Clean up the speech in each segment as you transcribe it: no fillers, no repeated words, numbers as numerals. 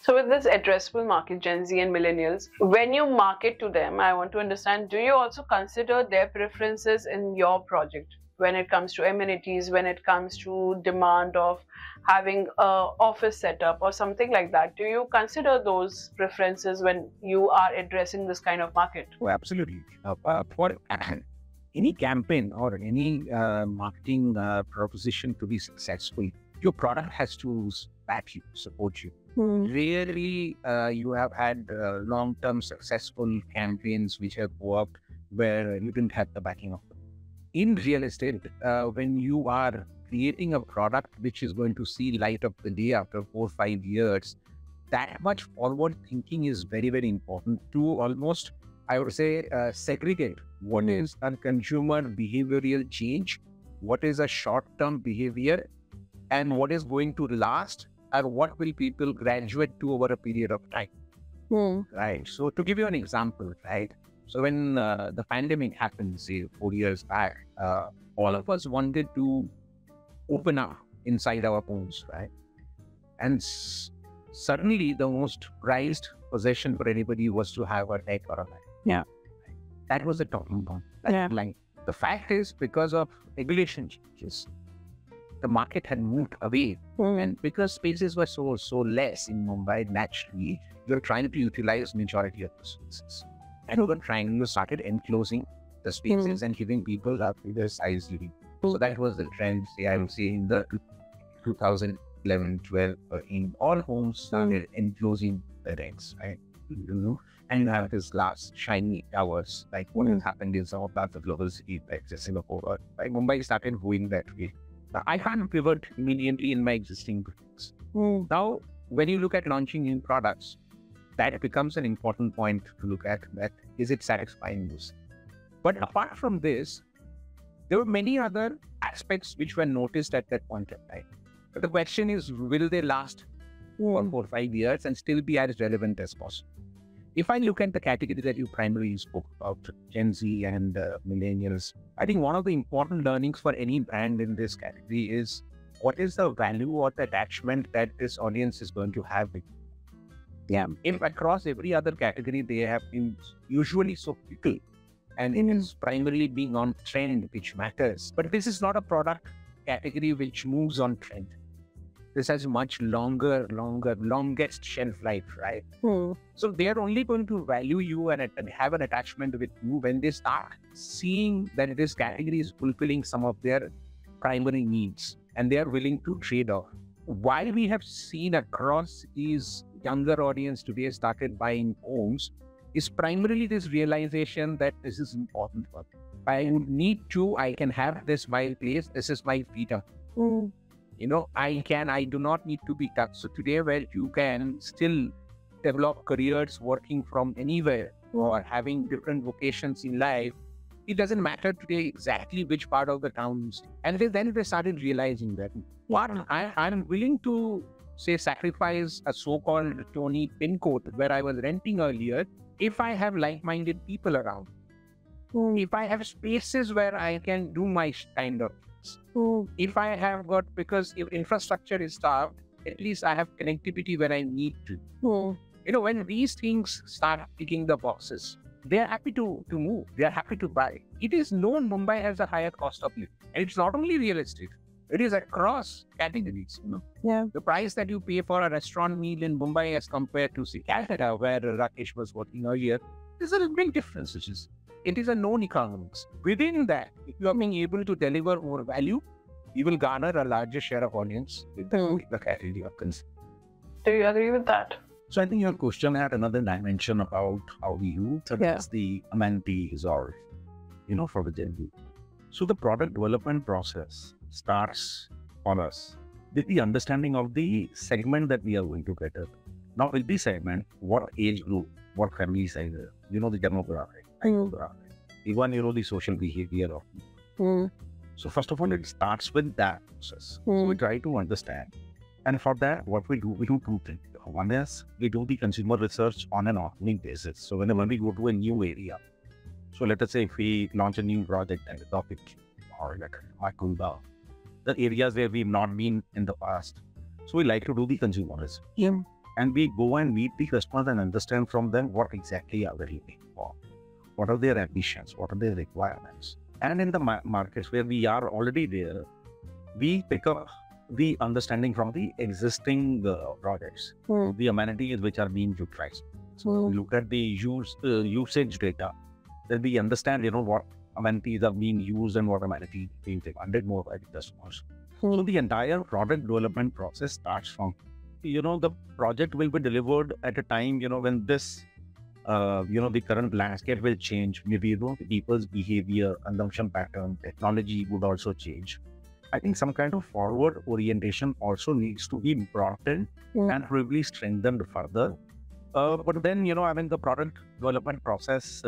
So with this addressable market, Gen Z and millennials, when you market to them, I want to understand, do you also consider their preferences in your project when it comes to amenities, when it comes to demand of having a office setup or something like that? Do you consider those preferences when you are addressing this kind of market? Oh, absolutely. For any campaign or any marketing proposition to be successful, your product has to back you, support you. Rarely you have had long-term successful campaigns which have worked where you didn't have the backing of them. In real estate, when you are creating a product which is going to see light of the day after 4 or 5 years, that much forward thinking is very, very important to almost, I would say, segregate what is a consumer behavioral change, what is a short-term behavior, and what is going to last, and what will people graduate to over a period of time. Right. So to give you an example, right? So when the pandemic happened, say 4 years back, all of us wanted to open up inside our homes, right? And suddenly the most prized possession for anybody was to have a deck or a light. Yeah. That was the talking point. Like, the fact is, because of regulation changes, the market had moved away. And because spaces were so less in Mumbai, naturally, we were trying to utilize majority of the spaces. And we were trying to started enclosing the spaces and giving people a bigger size living. So that was the trend, say, I would say, in the 2011, 12, in all homes started enclosing the decks, right? And you have this glass, shiny towers, like what has happened in some of the global cities, like Singapore, like Mumbai started going that way. Now, I can't pivot immediately in my existing products. Now, when you look at launching new products, that becomes an important point to look at, that is it satisfying those? But apart from this, there were many other aspects which were noticed at that point in time. But the question is, will they last for 4 or 5 years and still be as relevant as possible? If I look at the category that you primarily spoke about, Gen Z and millennials, I think one of the important learnings for any brand in this category is what is the value or the attachment that this audience is going to have with you. Yeah. If across every other category, they have been usually so fickle, and it is primarily being on trend, which matters. But this is not a product category which moves on trend. This has much longest shelf life, right? So they are only going to value you and have an attachment with you when they start seeing that this category is fulfilling some of their primary needs, and they are willing to trade off. While we have seen across these younger audience today started buying homes, is primarily this realization that this is important for me. I need to, I can have this my place, this is my freedom. I do not need to be touched. So today, where you can still develop careers working from anywhere or having different vocations in life, it doesn't matter today exactly which part of the town. And then they started realizing that I'm willing to, say, sacrifice a so-called Tony pin code where I was renting earlier if I have like-minded people around. If I have spaces where I can do my kind of things. If I have got, because if infrastructure is starved, at least I have connectivity where I need to. When these things start ticking the boxes, they are happy to move. They are happy to buy. It is known Mumbai has a higher cost of living. And it's not only real estate. It is across categories. The price that you pay for a restaurant meal in Mumbai as compared to, say, Calcutta, where Rakesh was working earlier, there's a big difference. It is a known economics. Within that, if you are being able to deliver more value, you will garner a larger share of audience with the category of concern. Do you agree with that? So I think your question had another dimension about how you address the amenities or, for the Gen Z. So the product development process starts on us with the understanding of the segment that we are going to cater. Now with the segment, what age group, what family size, the demographic, even, the social behavior of people. So first of all, it starts with that process. So we try to understand. And for that, what we do 2 things. One is we do the consumer research on an ongoing basis. So whenever we go to a new area, so let us say if we launch a new project and the topic or the areas where we've not been in the past. So we like to do the consumer research. and we go and meet the customers and understand from them what exactly are they looking for, what are their ambitions, what are their requirements. And in the markets where we are already there, we pick up the understanding from the existing projects, the amenities which are being utilized. So we look at the usage data, then we understand, what amenities are being used and what amenities being demanded more by the customers. So the entire product development process starts from, the project will be delivered at a time, when this, the current landscape will change. Maybe, people's behavior, consumption pattern, technology would also change. I think some kind of forward orientation also needs to be brought in and probably strengthened further. But then, the product development process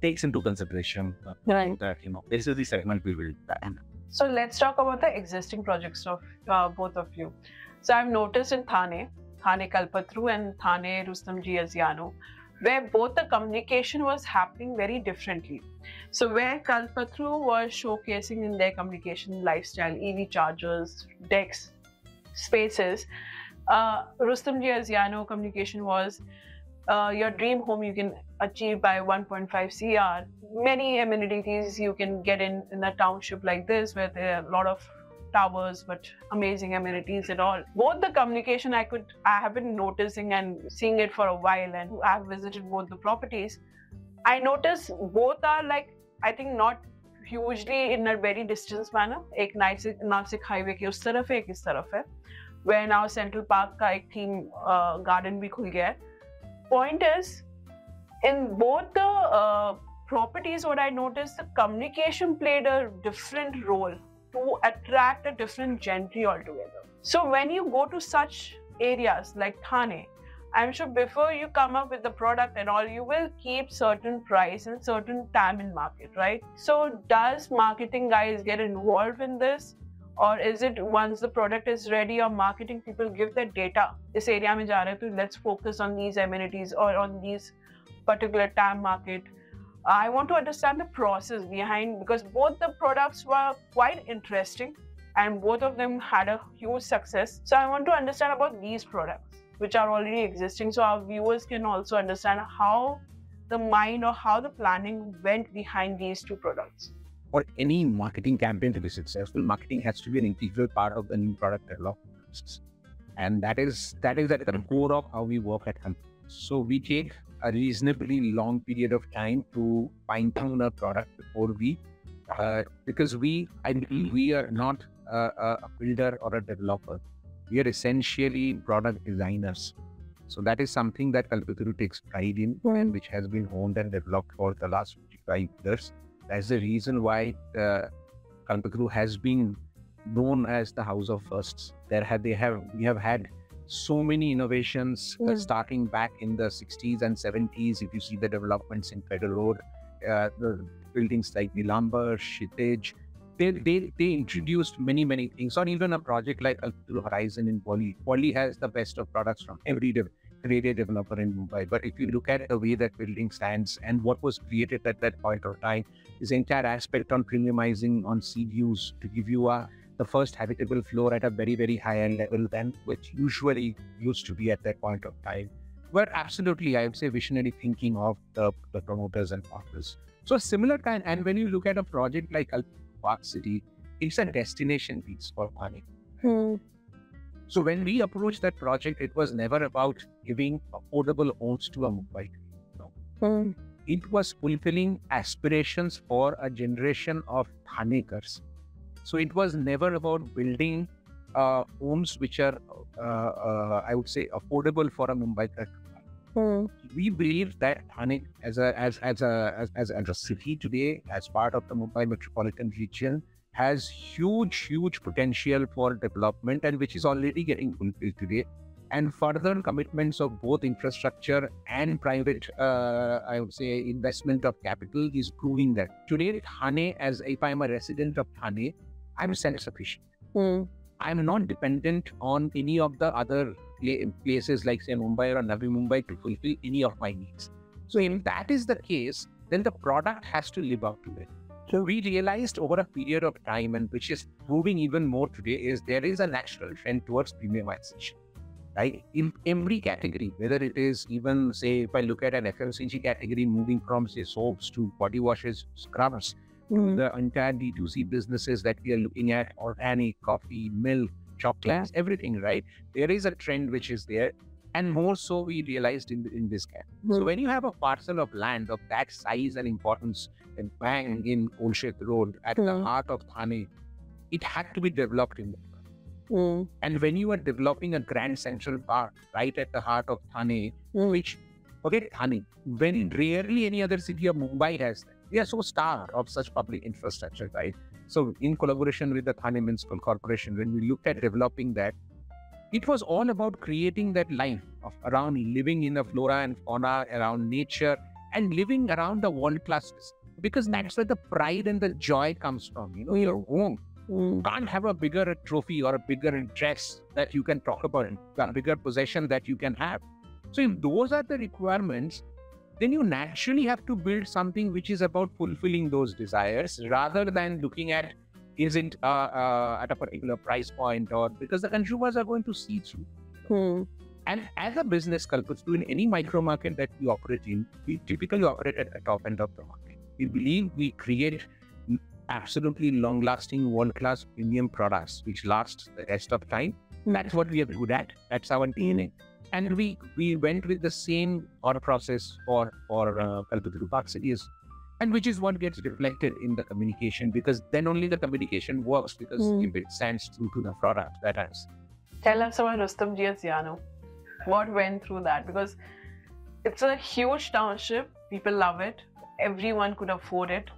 takes into consideration that, this is the segment we will plan. So let's talk about the existing projects of both of you. So I've noticed in Thane Kalpataru and Thane Rustomjee, where both the communication was happening very differently. So where Kalpataru was showcasing in their communication lifestyle, EV chargers, decks, spaces, Rustomjee communication was your dream home you can achieve by 1.5 CR. Many amenities you can get in a township like this, where there are a lot of towers but amazing amenities and all. Both the communication I have been noticing and seeing it for a while, and I have visited both the properties. I notice both are I think not hugely in a very distance manner. एक Nashik highway के उस तरफ है, एक इस तरफ है, where now Central Park का एक theme garden भी खुल गया है. Point is, in both the properties, what I noticed, the communication played a different role to attract a different gentry altogether. So when you go to such areas like Thane, I'm sure before you come up with the product and all, you will keep certain price and certain time in market, right? So does marketing guys get involved in this? Or is it once the product is ready, or marketing people give their data, this area mein ja rahe, so let's focus on these amenities or on these particular time market. I want to understand the process behind, because both the products were quite interesting and both of them had a huge success. So I want to understand about these products which are already existing, so our viewers can also understand how the mind or how the planning went behind these two products. For any marketing campaign to be successful, marketing has to be an integral part of the new product development process. And that is at the core of how we work at Kalpataru. So we take a reasonably long period of time to fine-tune a product before we, because I believe we are not a builder or a developer. We are essentially product designers. So that is something that Kalpataru takes pride in, and which has been honed and developed for the last 55 years. That's the reason why Kalpataru has been known as the house of firsts. We have had so many innovations starting back in the 60s and 70s. If you see the developments in Federal Road, the buildings like Nilambar, Shitej, they introduced many things. Or even a project like Kalpataru Horizon in Poli. Poli has the best of products from every creative developer in Mumbai. But if you look at the way that building stands and what was created at that point of time, this entire aspect on premiumizing on sea views to give you the first habitable floor at a very higher level than which usually used to be at that point of time, were absolutely, I would say, visionary thinking of the promoters and partners. So a similar kind, and when you look at a project like Park City, it's a destination piece for Thane. So when we approached that project, it was never about giving affordable homes to a Mumbai. No. It was fulfilling aspirations for a generation of Thanekars. So it was never about building homes which are, I would say, affordable for a Mumbai. We believe that Thane, as a city today, as part of the Mumbai metropolitan region, has huge potential for development, and which is already getting fulfilled today. And further commitments of both infrastructure and private, I would say, investment of capital is proving that. Today, Thane, as if I'm a resident of Thane, I'm self-sufficient. I'm not dependent on any of the other places like, say, Mumbai or Navi Mumbai to fulfill any of my needs. So if that is the case, then the product has to live up to it. So we realized over a period of time, and which is proving even more today, is there is a natural trend towards premiumization. right? In every category, whether it is even, say, if I look at an FMCG category moving from, say, soaps to body washes, scrubs, the entire D2C businesses that we are looking at, organic, coffee, milk, chocolates, everything, right? There is a trend which is there. And more so we realized in this camp. So when you have a parcel of land of that size and importance and bang in Old Sheikh Road at the heart of Thane, it had to be developed in the And when you are developing a grand central park right at the heart of Thane, which, forget Thane, very rarely any other city of Mumbai has that. We are so starved of such public infrastructure, right? So in collaboration with the Thane Municipal Corporation, when we looked at developing that, it was all about creating that life of around living in the flora and fauna, around nature, and living around the world-class, because that's where the pride and the joy comes from. You know, your home. You can't have a bigger trophy or a bigger dress that you can talk about, a bigger possession that you can have. So if those are the requirements, then you naturally have to build something which is about fulfilling those desires rather than looking at, is it at a particular price point, or because the consumers are going to see through. And as a business, Kalpataru, in any micro market that we operate in, we typically operate at the top end of the market. We believe we create absolutely long-lasting, world-class premium products which last the rest of time. That's what we are good at. That's our DNA. And we went with the same thought process for Kalpataru Park Cities. And which is what gets reflected in the communication, because then only the communication works, because if it stands true to the product, that is. Tell us about Rustomjee as Yano. What went through that? Because it's a huge township, people love it, everyone could afford it,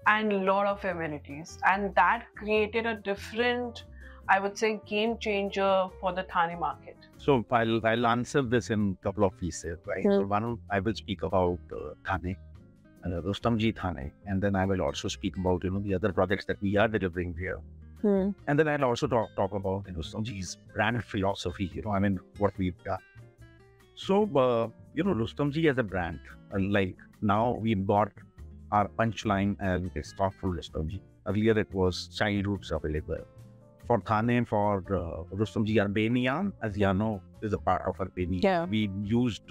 and a lot of amenities. And that created a different, I would say, game changer for the Thane market. So I'll answer this in a couple of pieces, right? So one, I will speak about Thane. Rustomjee Thane, and then I will also speak about the other projects that we are delivering here, and then I'll also talk about Rustomjee's brand philosophy. What we've done. So Rustomjee as a brand, like now we bought our punchline as it's thoughtful Rustomjee. Earlier it was childhoods available for Thane, for Rustomjee Albania, as Yano is a part of Albania. Yeah. We used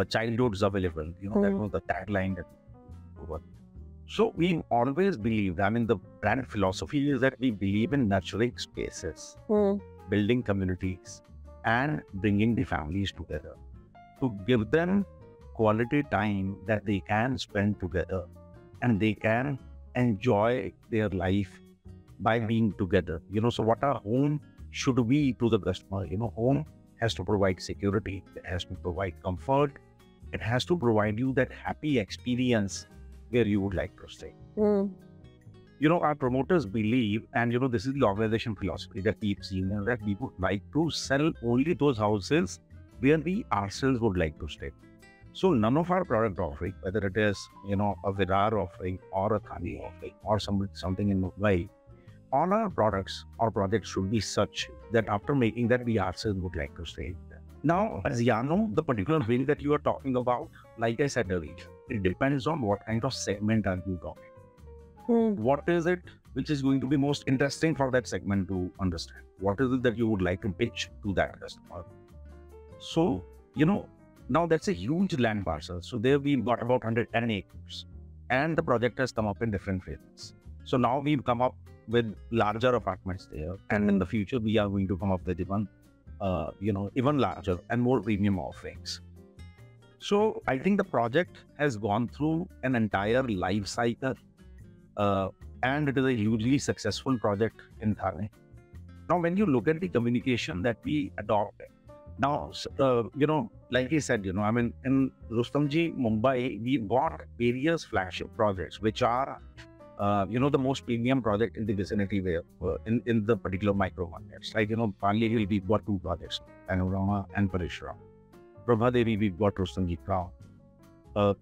childhoods available, that was the tagline that we were. So we always believed, the brand philosophy is that we believe in nurturing spaces, building communities, and bringing the families together to give them quality time that they can spend together and they can enjoy their life by being together. So what a home should be to the customer. Home has to provide security, it has to provide comfort, it has to provide you that happy experience where you would like to stay. Our promoters believe, and this is the organization philosophy that we've seen, that we would like to sell only those houses where we ourselves would like to stay. So none of our product offering, whether it is a Virar offering or a Thane offering or something in Mumbai, all our products or projects should be such that after making that, we ourselves would like to stay there. Now, as Yano, the particular wing that you are talking about, like I said earlier, it depends on what kind of segment are you talking. What is it which is going to be most interesting for that segment to understand? What is it that you would like to pitch to that customer? So, now that's a huge land parcel. So there we've got about 110 acres and the project has come up in different phases. So now we've come up with larger apartments there, and in the future we are going to come up with even larger and more premium offerings. So I think the project has gone through an entire life cycle, and it is a hugely successful project in Thane. Now, when you look at the communication that we adopted, now, like I said, in Rustomjee, Mumbai, we bought various flagship projects, which are the most premium project in the vicinity where in the particular micro markets. Like, Pali Hill, we've got 2 projects, Panorama and Parishram. Prabhadevi, we've got Rustomjee Crown.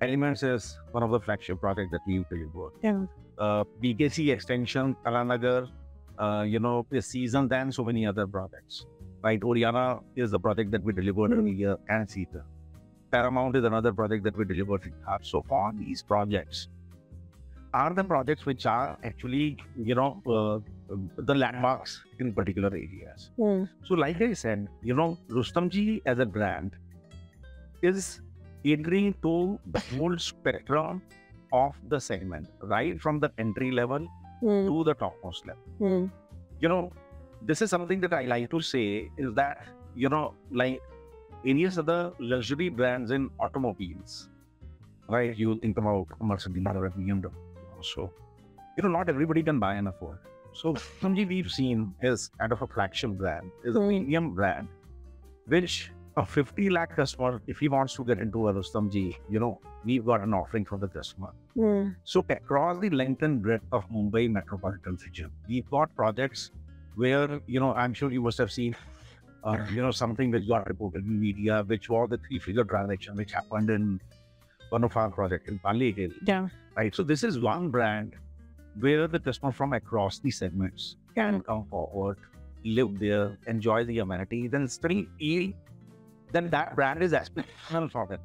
Elements is one of the flagship projects that we've delivered. Yeah. BKC Extension, Kalanagar, Seasons, and so many other projects. Right, Oriana is the project that we delivered earlier, and Sita. Paramount is another project that we delivered. So far, these projects are the projects which are actually, the landmarks in particular areas. So like I said, Rustomjee as a brand is catering to the whole spectrum of the segment, right from the entry level to the topmost level. This is something that I like to say is that, like any other luxury brands in automobiles, right? You think about Mercedes or BMW. So, not everybody can buy and afford. So, Rustomjee we've seen is kind of a flagship brand, is a premium brand, which a 50 lakh customer, if he wants to get into a Rustomjee, we've got an offering for the customer. So, across the length and breadth of Mumbai metropolitan region, we've got projects where, I'm sure you must have seen, something which got reported in media, which was the 3-figure transaction which happened in one of our projects in Pali Hill. Yeah. Right. So this is one brand where the customer from across the segments can come forward, live there, enjoy the amenities, and still feel then that brand is aspirational for them.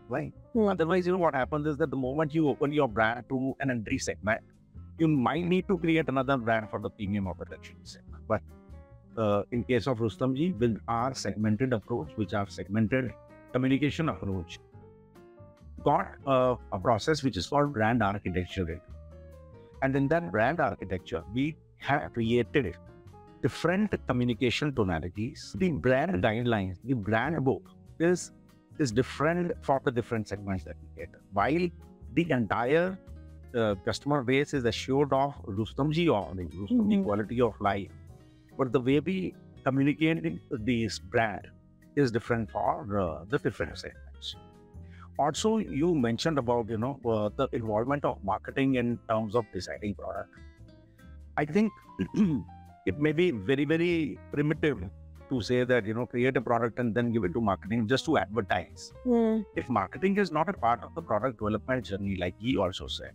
Right. Otherwise, what happens is that the moment you open your brand to an entry segment, you might need to create another brand for the premium or the luxury segment. But in case of Rustomjee, with our segmented approach, which our segmented communication approach, got a process which is called brand architecture. And in that brand architecture, we have created different communication tonalities. The brand guidelines, the brand book is different for the different segments that we get. While the entire customer base is assured of Rustomjee offering, Rustomjee quality of life, but the way we communicate this brand is different for the different segments. Also, you mentioned about, the involvement of marketing in terms of deciding product. I think it may be very, very primitive to say that, create a product and then give it to marketing just to advertise. If marketing is not a part of the product development journey, like he also said,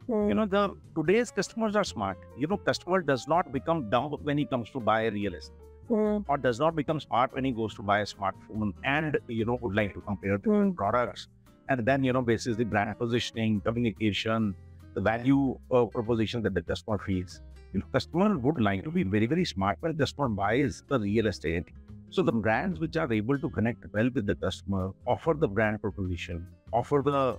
today's customers are smart. Customer does not become dumb when he comes to buy a real estate. Or does not become smart when he goes to buy a smartphone and, would like to compare different products. And then, basis the brand positioning, communication, the value proposition that the customer feels. Customer would like to be very, very smart when the customer buys the real estate. So the brands which are able to connect well with the customer, offer the brand proposition, offer the,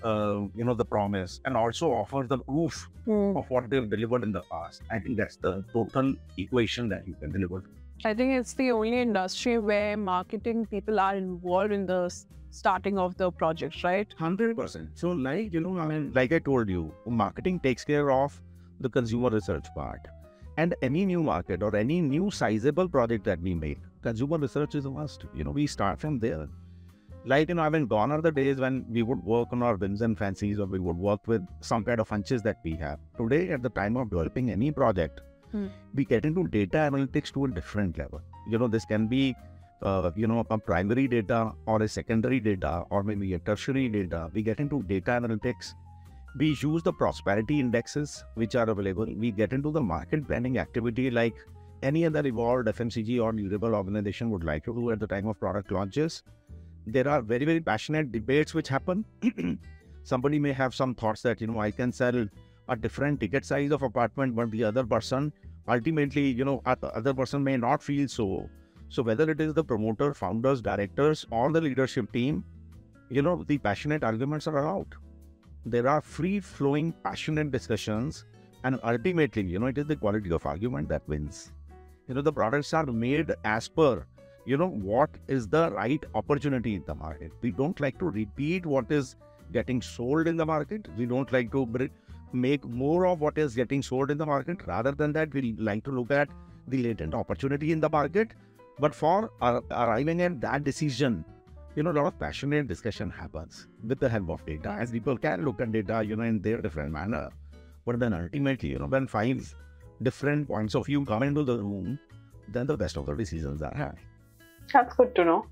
the promise, and also offer the proof of what they've delivered in the past. I think that's the total equation that you can deliver. I think it's the only industry where marketing people are involved in the starting of the project, right? 100%. So like I told you, marketing takes care of the consumer research part. And any new market or any new sizable project that we make, consumer research is a must. We start from there. Gone are the days when we would work on our whims and fancies, or we would work with some kind of hunches that we have. Today, at the time of developing any project, we get into data analytics to a different level. This can be, a primary data or a secondary data or maybe a tertiary data. We get into data analytics. We use the prosperity indexes which are available. We get into the market branding activity like any other evolved FMCG or durable organization would like to do at the time of product launches. There are very, very passionate debates which happen. Somebody may have some thoughts that, I can sell a different ticket size of apartment, but the other person, ultimately, the other person may not feel so. So whether it is the promoter, founders, directors, or the leadership team, the passionate arguments are out. There are free-flowing, passionate discussions, and ultimately, it is the quality of argument that wins. The products are made as per, what is the right opportunity in the market. We don't like to repeat what is getting sold in the market. We don't like to make more of what is getting sold in the market. Rather than that, we like to look at the latent opportunity in the market. But for arriving at that decision, a lot of passionate discussion happens with the help of data, as people can look at data, in their different manner. But then ultimately, when 5 different points of view come into the room, then the best of the decisions are had. That's good to know.